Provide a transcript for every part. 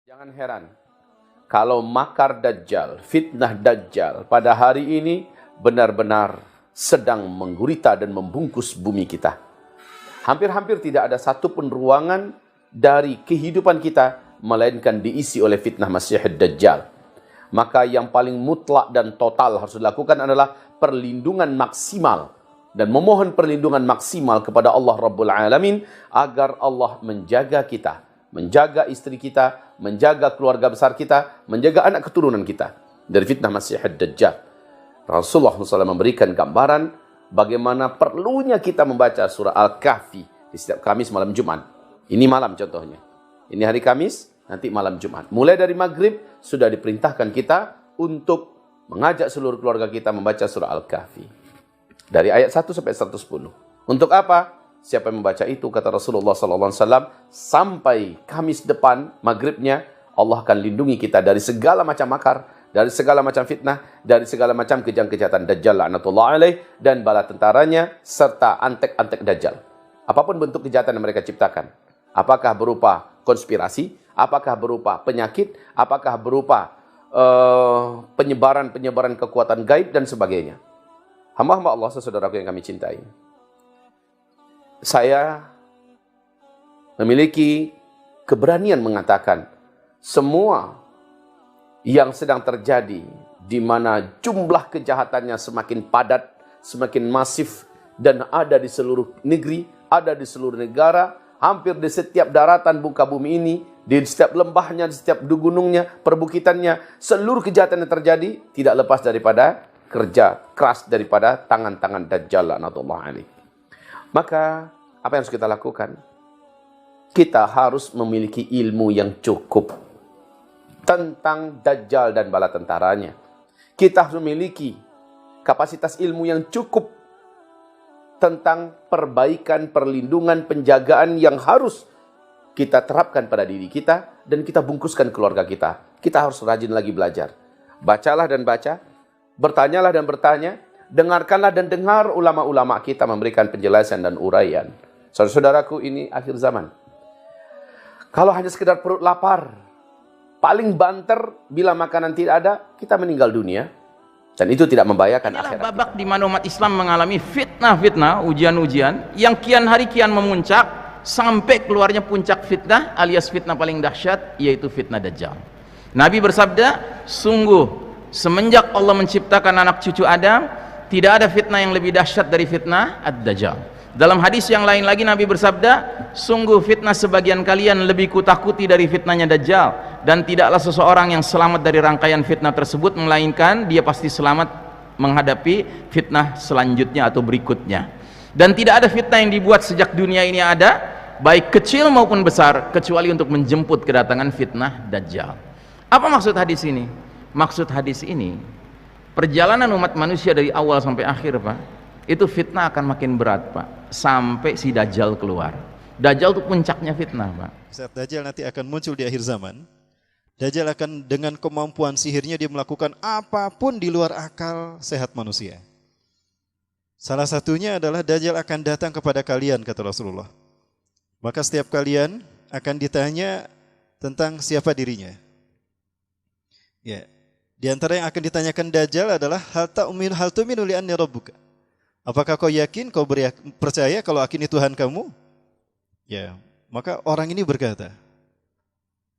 Jangan heran kalau makar Dajjal, fitnah Dajjal pada hari ini benar-benar sedang menggurita dan membungkus bumi kita. Hampir-hampir tidak ada satupun ruangan dari kehidupan kita melainkan diisi oleh fitnah Masih Dajjal. Maka yang paling mutlak dan total harus dilakukan adalah perlindungan maksimal dan memohon perlindungan maksimal kepada Allah Rabbul Alamin agar Allah menjaga kita, menjaga istri kita, menjaga keluarga besar kita, menjaga anak keturunan kita dari fitnah Masih Dajjal. Rasulullah SAW memberikan gambaran bagaimana perlunya kita membaca surah Al-Kahfi di setiap Kamis malam Jumat. Ini malam contohnya. Ini hari Kamis, nanti malam Jumat. Mulai dari maghrib sudah diperintahkan kita untuk mengajak seluruh keluarga kita membaca surah Al-Kahfi. Dari ayat 1 sampai 110. Untuk apa? Siapa yang membaca itu, kata Rasulullah SAW, sampai Kamis depan, maghribnya, Allah akan lindungi kita dari segala macam makar, dari segala macam fitnah, dari segala macam kejahatan Dajjal la'natullah alaih, dan bala tentaranya, serta antek-antek Dajjal. Apapun bentuk kejahatan yang mereka ciptakan. Apakah berupa konspirasi, apakah berupa penyakit, apakah berupa penyebaran kekuatan gaib, dan sebagainya. Hamba-hamba Allah, saudaraku yang kami cintai. Saya memiliki keberanian mengatakan semua yang sedang terjadi di mana jumlah kejahatannya semakin padat, semakin masif dan ada di seluruh negeri, ada di seluruh negara, hampir di setiap daratan muka bumi ini, di setiap lembahnya, di setiap gunungnya, perbukitannya, seluruh kejahatan yang terjadi tidak lepas daripada kerja keras daripada tangan-tangan Dajjal la'natullah alaih. Maka, apa yang harus kita lakukan? Kita harus memiliki ilmu yang cukup tentang Dajjal dan bala tentaranya. Kita harus memiliki kapasitas ilmu yang cukup tentang perbaikan, perlindungan, penjagaan yang harus kita terapkan pada diri kita dan kita bungkuskan keluarga kita. Kita harus rajin lagi belajar. Bacalah dan baca, bertanyalah dan bertanya, dengarkanlah dan dengar ulama-ulama kita memberikan penjelasan dan uraian. Saudara-saudaraku, ini akhir zaman. Kalau hanya sekedar perut lapar, paling banter bila makanan tidak ada, kita meninggal dunia. Dan itu tidak membahayakan akhirat. Babak di mana umat Islam mengalami fitnah-fitnah, ujian-ujian yang kian hari kian memuncak sampai keluarnya puncak fitnah alias fitnah paling dahsyat, yaitu fitnah Dajjal. Nabi bersabda, sungguh semenjak Allah menciptakan anak cucu Adam, tidak ada fitnah yang lebih dahsyat dari fitnah Ad-Dajjal. Dalam hadis yang lain lagi Nabi bersabda, sungguh fitnah sebagian kalian lebih kutakuti dari fitnahnya Dajjal, dan tidaklah seseorang yang selamat dari rangkaian fitnah tersebut melainkan dia pasti selamat menghadapi fitnah selanjutnya atau berikutnya. Dan tidak ada fitnah yang dibuat sejak dunia ini ada, baik kecil maupun besar, kecuali untuk menjemput kedatangan fitnah Dajjal. Apa maksud hadis ini? Maksud hadis ini, perjalanan umat manusia dari awal sampai akhir, Pak, itu fitnah akan makin berat, Pak, sampai si Dajjal keluar. Dajjal itu puncaknya fitnah, Pak. Saat Dajjal nanti akan muncul di akhir zaman, Dajjal akan dengan kemampuan sihirnya dia melakukan apapun di luar akal sehat manusia. Salah satunya adalah Dajjal akan datang kepada kalian, kata Rasulullah. Maka setiap kalian akan ditanya tentang siapa dirinya. Ya. Di antara yang akan ditanyakan Dajjal adalah hal tu'minu li anni rabbuka. Apakah kau yakin, kau percaya kalau aku ini Tuhan kamu? Ya, maka orang ini berkata,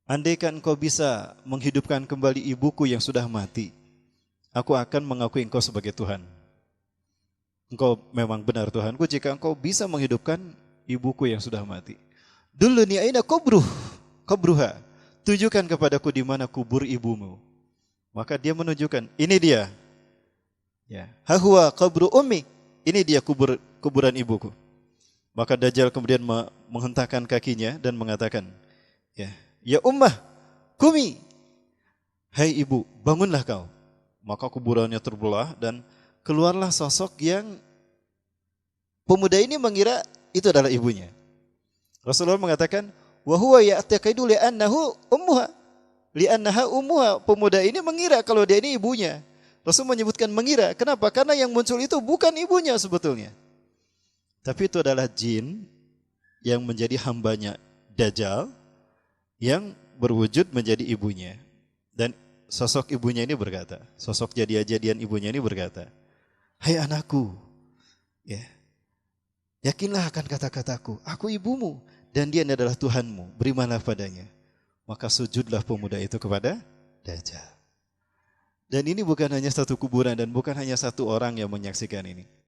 andaikan kau bisa menghidupkan kembali ibuku yang sudah mati, aku akan mengakui engkau sebagai Tuhan. Engkau memang benar Tuhanku jika engkau bisa menghidupkan ibuku yang sudah mati. Duluni aina qabruha. Tunjukkan kepadaku di mana kubur ibumu. Maka dia menunjukkan, ini dia. Ya, hahuwa qabru ummi. Ini dia kuburan ibuku. Maka Dajjal kemudian menghentakkan kakinya dan mengatakan, ya ummah, kumi. Hai ibu, bangunlah kau. Maka kuburannya terbelah dan keluarlah sosok yang pemuda ini mengira itu adalah ibunya. Rasulullah mengatakan, wa huwa ya'taqidu li'annahu ummuha. Li'annaha ummuha. Pemuda ini mengira kalau dia ini ibunya. Rasul menyebutkan mengira. Kenapa? Karena yang muncul itu bukan ibunya sebetulnya. Tapi itu adalah jin yang menjadi hambanya Dajjal, yang berwujud menjadi ibunya. Dan sosok ibunya ini berkata, sosok jadian ibunya ini berkata, "Hai anakku, ya, yakinlah akan kata-kataku, aku ibumu dan dia adalah Tuhanmu, berimanlah padanya." Maka sujudlah pemuda itu kepada Dajjal. Dan ini bukan hanya satu kuburan dan bukan hanya satu orang yang menyaksikan ini.